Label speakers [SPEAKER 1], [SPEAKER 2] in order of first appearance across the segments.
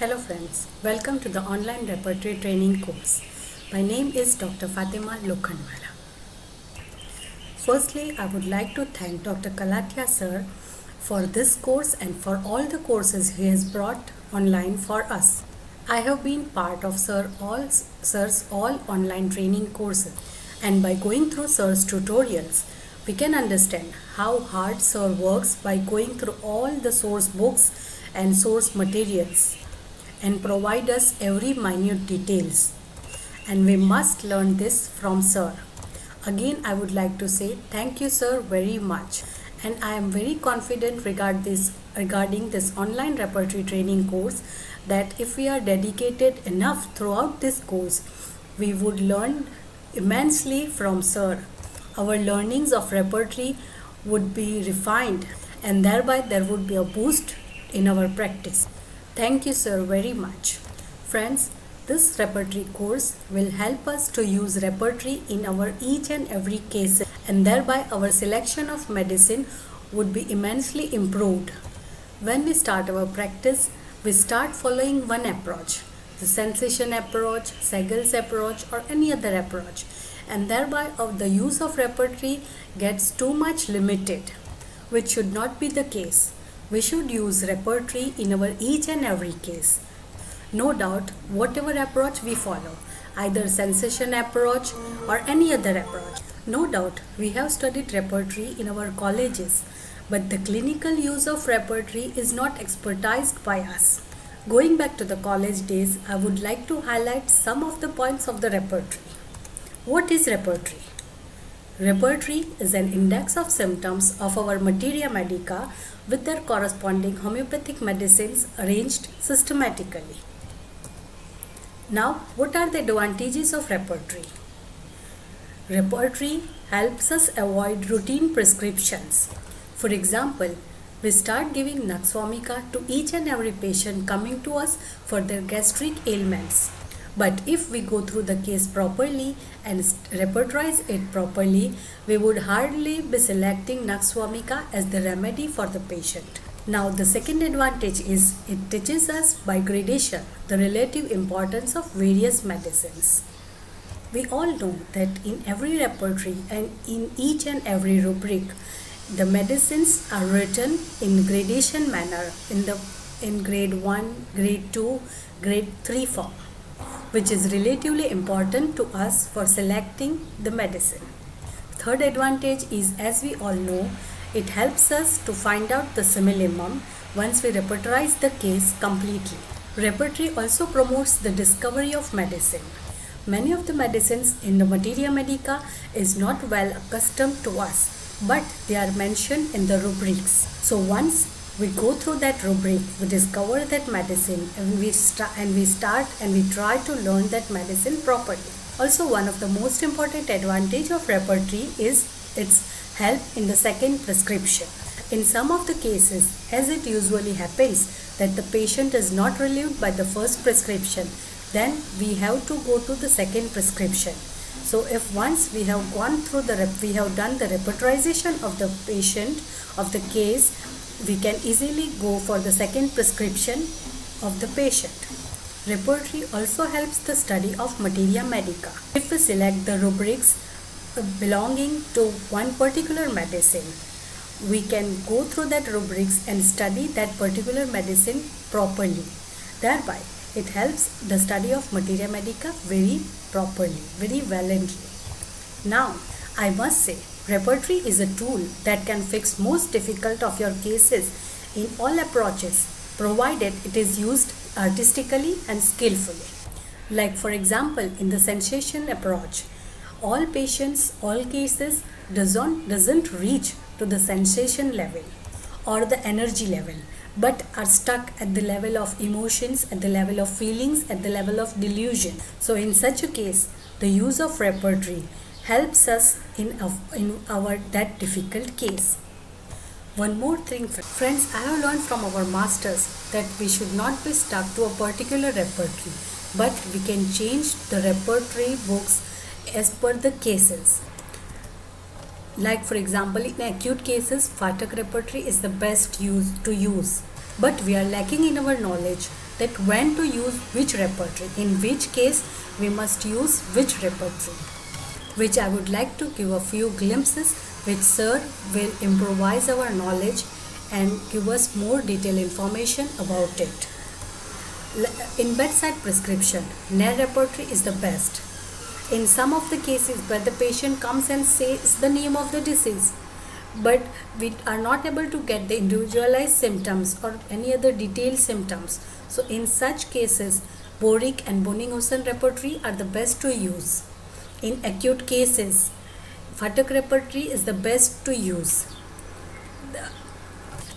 [SPEAKER 1] Hello friends, welcome to the online repertory training course. My name is Dr. Fatima Lokhandwala. Firstly, I would like to thank Dr. Kalatia sir for this course and for all the courses he has brought online for us. I have been part of sir's all online training courses, and by going through sir's tutorials, we can understand how hard sir works by going through all the source books and source materials and provide us every minute details, and we must learn this from sir. Again, I would like to say thank you sir very much, and I am very confident regarding this online repertory training course that if we are dedicated enough throughout this course, we would learn immensely from sir. Our learnings of repertory would be refined, and thereby there would be a boost in our practice. Thank you sir very much. Friends, this repertory course will help us to use repertory in our each and every case, and thereby our selection of medicine would be immensely improved. When we start our practice, we start following one approach, the sensation approach, Segal's approach or any other approach, and thereby the use of repertory gets too much limited, which should not be the case. We should use repertory in our each and every case. No doubt, whatever approach we follow, either sensation approach or any other approach, no doubt we have studied repertory in our colleges, but the clinical use of repertory is not expertised by us. Going back to the college days, I would like to highlight some of the points of the repertory. What is repertory? Repertory is an index of symptoms of our materia medica with their corresponding homeopathic medicines arranged systematically. Now, what are the advantages of repertory? Repertory helps us avoid routine prescriptions. For example, we start giving Nux vomica to each and every patient coming to us for their gastric ailments. But if we go through the case properly and repertorize it properly, we would hardly be selecting Nux vomica as the remedy for the patient. Now, the second advantage is it teaches us by gradation the relative importance of various medicines. We all know that in every repertory and in each and every rubric, the medicines are written in gradation manner in grade 1, grade 2, grade 3 form, which is relatively important to us for selecting the medicine. Third advantage is, as we all know, it helps us to find out the similimum once we repertorize the case completely. Repertory also promotes the discovery of medicine. Many of the medicines in the materia medica is not well accustomed to us, but they are mentioned in the rubrics. So once we go through that rubric, we discover that medicine, and we try to learn that medicine properly. Also, one of the most important advantage of repertory is its help in the second prescription. In some of the cases, as it usually happens that the patient is not relieved by the first prescription, then we have to go to the second prescription. So if once we have gone through we have done the repertorization of the patient, of the case, we can easily go for the second prescription of the patient. Repertory also helps the study of materia medica. If we select the rubrics belonging to one particular medicine, we can go through that rubrics and study that particular medicine properly. Thereby, it helps the study of materia medica very properly, very valiantly. Now, I must say, repertory is a tool that can fix most difficult of your cases in all approaches, provided it is used artistically and skillfully. Like for example, in the sensation approach, all patients, all cases doesn't reach to the sensation level or the energy level, but are stuck at the level of emotions, at the level of feelings, at the level of delusion. So in such a case, the use of repertory helps us in our that difficult case. One more thing, friends, I have learned from our masters that we should not be stuck to a particular repertory, but we can change the repertory books as per the cases. Like for example, in acute cases, Phatak repertory is the best to use. But we are lacking in our knowledge that when to use which repertory, in which case we must use which repertory, which I would like to give a few glimpses which Sir will improvise our knowledge and give us more detailed information about it. In bedside prescription, NER repertory is the best. In some of the cases where the patient comes and says the name of the disease, but we are not able to get the individualized symptoms or any other detailed symptoms. So in such cases, Boric and Bonning-Hussen repertory are the best to use. In acute cases, Phatak repertory is the best to use.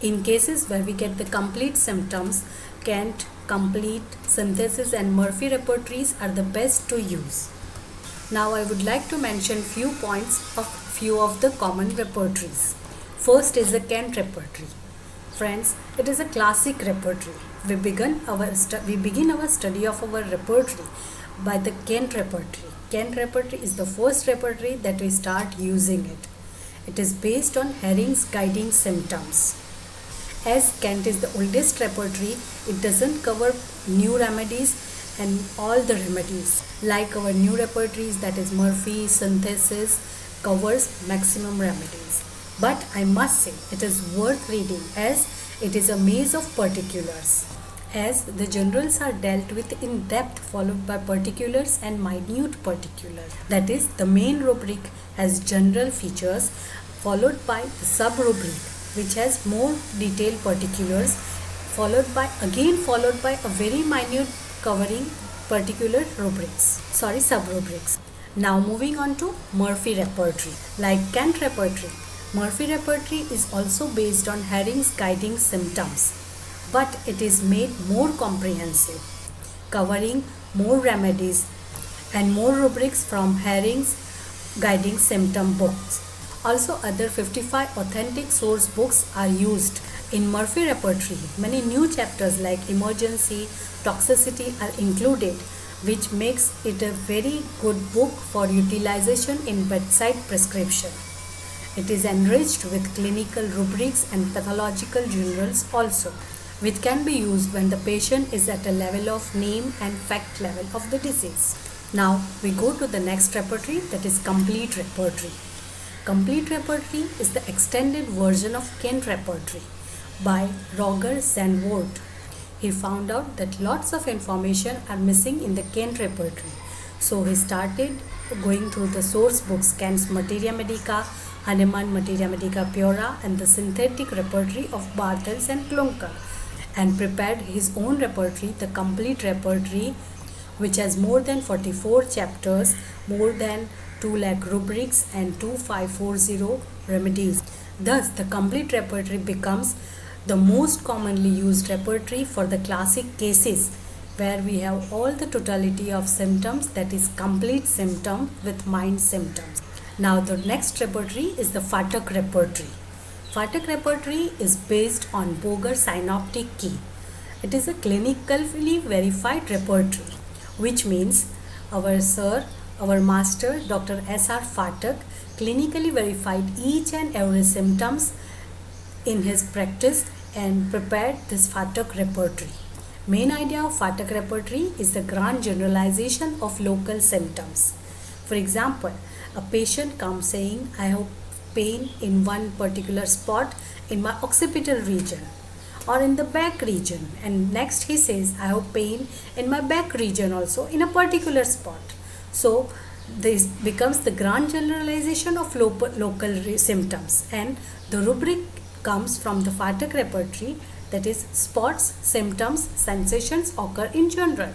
[SPEAKER 1] In cases where we get the complete symptoms, Kent, Complete, Synthesis and Murphy repertories are the best to use. Now I would like to mention few points of few of the common repertories. First is the Kent repertory. Friends, it is a classic repertory. We begin our study of our repertory by the Kent repertory. Kent repertory is the first repertory that we start using it. It is based on Herring's guiding symptoms. As Kent is the oldest repertory, it doesn't cover new remedies and all the remedies. Like our new repertories, that is Murphy, Synthesis, covers maximum remedies. But I must say, it is worth reading as it is a maze of particulars. As the generals are dealt with in depth, followed by particulars and minute particulars. That is, the main rubric has general features, followed by the sub-rubric, which has more detailed particulars, followed by a very minute covering particular sub-rubrics. Now moving on to Murphy repertory. Like Kent repertory, Murphy repertory is also based on Herring's guiding symptoms, but it is made more comprehensive, covering more remedies and more rubrics from Herring's guiding symptom books. Also, other 55 authentic source books are used in Murphy repertory. Many new chapters like emergency, toxicity are included, which makes it a very good book for utilization in bedside prescription. It is enriched with clinical rubrics and pathological journals also, which can be used when the patient is at a level of name and fact level of the disease. Now we go to the next repertory, that is complete repertory. Complete repertory is the extended version of Kent repertory by Roger Zandvoort. He found out that lots of information are missing in the Kent repertory. So he started going through the source books, Kent's Materia Medica, Hahnemann Materia Medica Pura, and the synthetic repertory of Bartels and Kluncker, and prepared his own repertory, the complete repertory, which has more than 44 chapters, more than 2 lakh rubrics and 2540 remedies. Thus, the complete repertory becomes the most commonly used repertory for the classic cases where we have all the totality of symptoms, that is complete symptom with mind symptoms. Now the next repertory is the Phatak repertory. Phatak repertory is based on Boger synoptic key. It is a clinically verified repertory, which means our master, Dr. S.R. Phatak, clinically verified each and every symptoms in his practice and prepared this Phatak repertory. Main idea of Phatak repertory is the grand generalization of local symptoms. For example, a patient comes saying, I have pain in one particular spot in my occipital region or in the back region, and next he says, I have pain in my back region also in a particular spot. So this becomes the grand generalization of local symptoms, and the rubric comes from the Phatak repertory, that is spots, symptoms, sensations occur in general,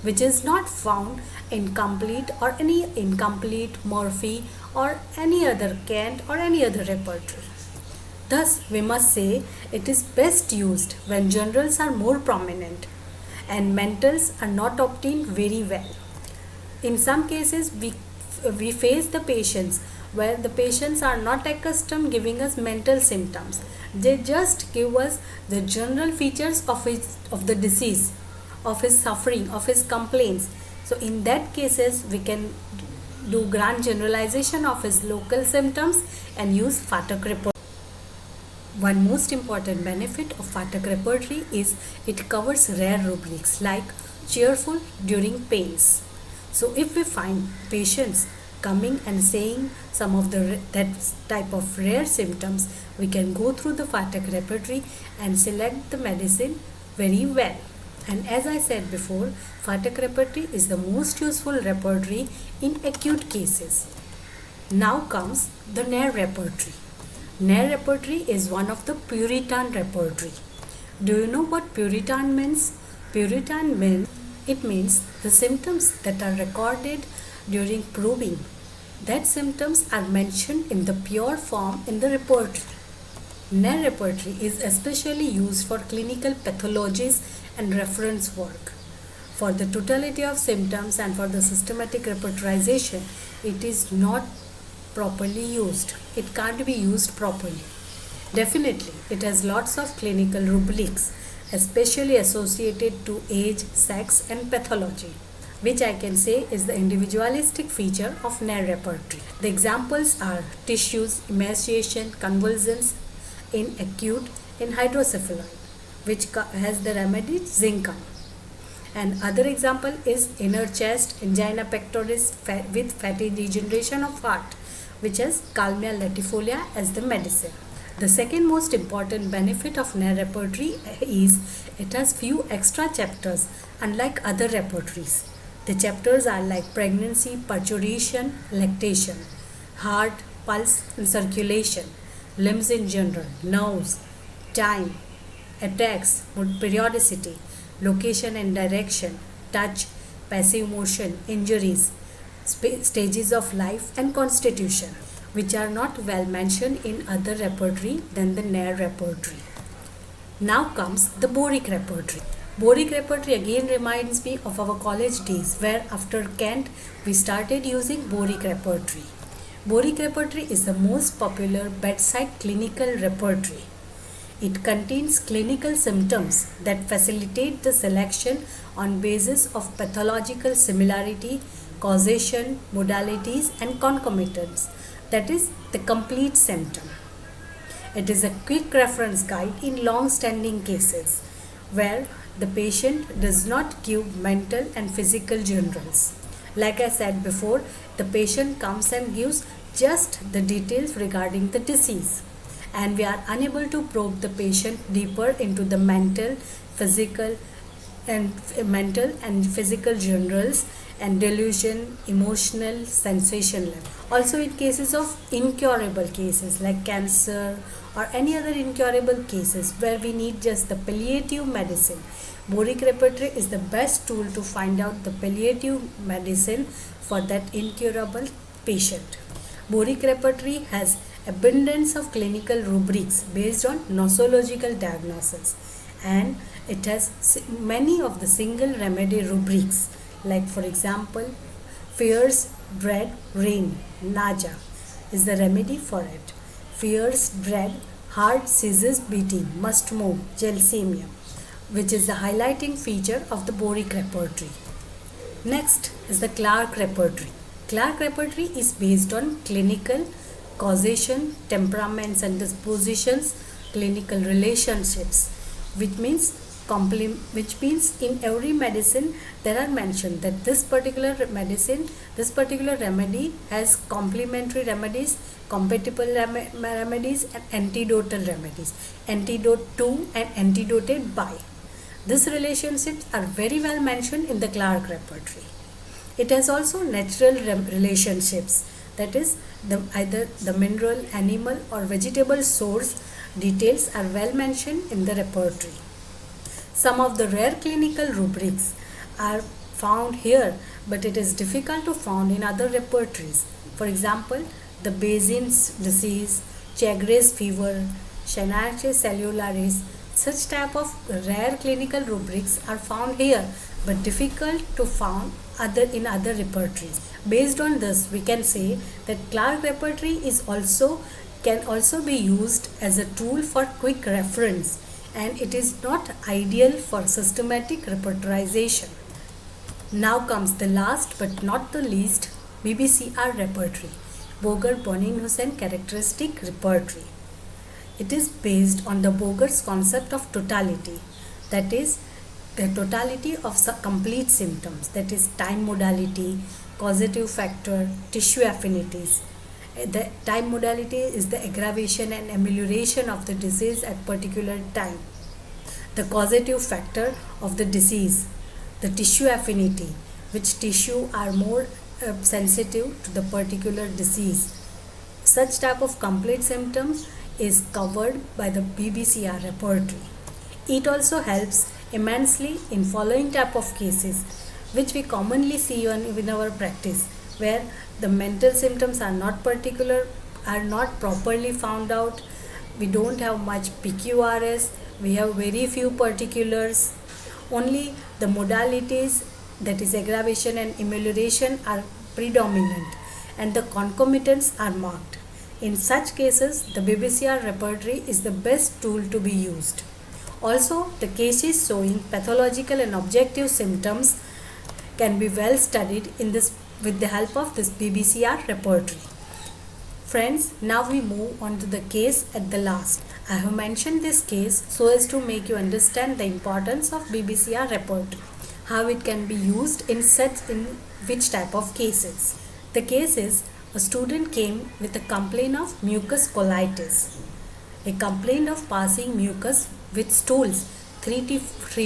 [SPEAKER 1] which is not found in complete or any incomplete Murphy or any other Kent or any other repertory. Thus, we must say it is best used when generals are more prominent and mentals are not obtained very well. In some cases, we face the patients where the patients are not accustomed giving us mental symptoms. They just give us the general features of the disease, of his suffering, of his complaints. So in that cases, we can do grand generalization of his local symptoms and use Phatak report. One most important benefit of Phatak repertory is it covers rare rubrics like cheerful during pains. So if we find patients coming and saying some of that type of rare symptoms, we can go through the Phatak repertory and select the medicine very well. And as I said before, Phatak repertory is the most useful repertory in acute cases. Now comes the Nair repertory. Nair repertory is one of the Puritan repertory. Do you know what Puritan means? Puritan means it means the symptoms that are recorded during probing. That symptoms are mentioned in the pure form in the repertory. Nair repertory is especially used for clinical pathologies and reference work. For the totality of symptoms and for the systematic repertorization, it is not properly used. It can't be used properly. Definitely, it has lots of clinical rubrics, especially associated to age, sex, and pathology, which I can say is the individualistic feature of Nair repertory. The examples are tissues, emaciation, convulsions in acute in hydrocephalus, which has the remedy zincum. And other example is inner chest, angina pectoris with fatty degeneration of heart, which has Calmia latifolia as the medicine. The second most important benefit of Nair repertory is it has few extra chapters unlike other repertories. The chapters are like pregnancy, parturition, lactation, heart, pulse and circulation, limbs in general, nerves, time, attacks, periodicity, location and direction, touch, passive motion, injuries, stages of life and constitution, which are not well mentioned in other repertory than the Nair repertory. Now comes the Boric repertory. Boric repertory again reminds me of our college days where after Kent we started using Boric repertory. Boric repertory is the most popular bedside clinical repertory. It contains clinical symptoms that facilitate the selection on basis of pathological similarity, causation, modalities and concomitants, that is the complete symptom. It is a quick reference guide in long-standing cases where the patient does not give mental and physical generals. Like I said before, the patient comes and gives just the details regarding the disease, and we are unable to probe the patient deeper into the mental and physical generals and delusion, emotional, sensation level. Also in cases of incurable cases like cancer or any other incurable cases where we need just the palliative medicine, Boric repertory is the best tool to find out the palliative medicine for that incurable patient. Boric repertory has abundance of clinical rubrics based on nosological diagnosis, and it has many of the single remedy rubrics like for example fierce dread rain naja is the remedy for it. Fierce dread heart ceases beating must move gelsemia, which is the highlighting feature of the Boric repertory. Next is the Clark repertory. Clark repertory is based on clinical causation, temperaments and dispositions, clinical relationships, which means in every medicine there are mentioned that this particular medicine, this particular remedy has complementary remedies, compatible remedies and antidotal remedies, antidote to and antidoted by. These relationships are very well mentioned in the Clark repertory. It has also natural relationships, that is either the mineral, animal or vegetable source details are well mentioned in the repertory. Some of the rare clinical rubrics are found here, but it is difficult to find in other repertories. For example, the Bazin's disease, Chagray's fever, Shanache cellularis, such type of rare clinical rubrics are found here, but difficult to find in other repertories. Based on this, we can say that Clark repertory can also be used as a tool for quick reference, and it is not ideal for systematic repertorization. Now comes the last but not the least, BBCR repertory, Boger Bonin Hussain characteristic repertory. It is based on the Boger's concept of totality, that is, the totality of complete symptoms, that is, time modality, causative factor, tissue affinities. The time modality is the aggravation and amelioration of the disease at particular time. The causative factor of the disease, the tissue affinity, which tissue are more sensitive to the particular disease. Such type of complete symptoms is covered by the BBCR repertory. It also helps immensely in following type of cases which we commonly see in our practice, where the mental symptoms are not properly found out. We don't have much PQRS, we have very few particulars, only the modalities, that is aggravation and amelioration, are predominant and the concomitants are marked. In such cases, the BBCR repertory is the best tool to be used. Also, the cases showing pathological and objective symptoms can be well studied with the help of this BBCR repertory. Friends, now we move on to the case at the last. I have mentioned this case so as to make you understand the importance of BBCR repertory, how it can be used in which type of cases. The case is, a student came with a complaint of mucus colitis. He complained of passing mucus with stools 3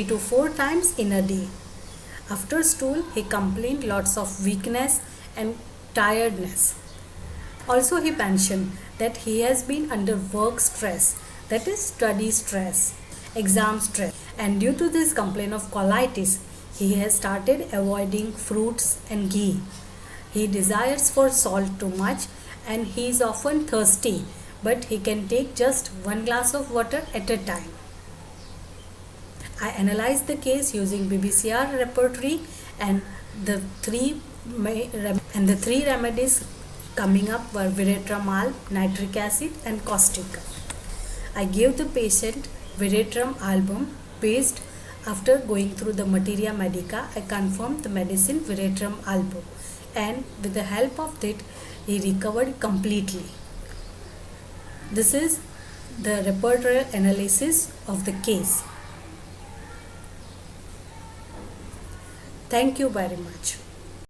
[SPEAKER 1] to 4 times in a day. After stool, he complained lots of weakness and tiredness. Also, he mentioned that he has been under work stress, that is study stress, exam stress, and due to this complaint of colitis, he has started avoiding fruits and ghee. He desires for salt too much and he is often thirsty, but he can take just 1 glass of water at a time. I analyzed the case using BBCR repertory, and the three remedies coming up were Viratrole, nitric acid and caustic. I gave the patient Viratrole album based after going through the materia medica. I confirmed the medicine Viratrole album, and with the help of it, he recovered completely. This is the repertory analysis of the case. Thank you very much.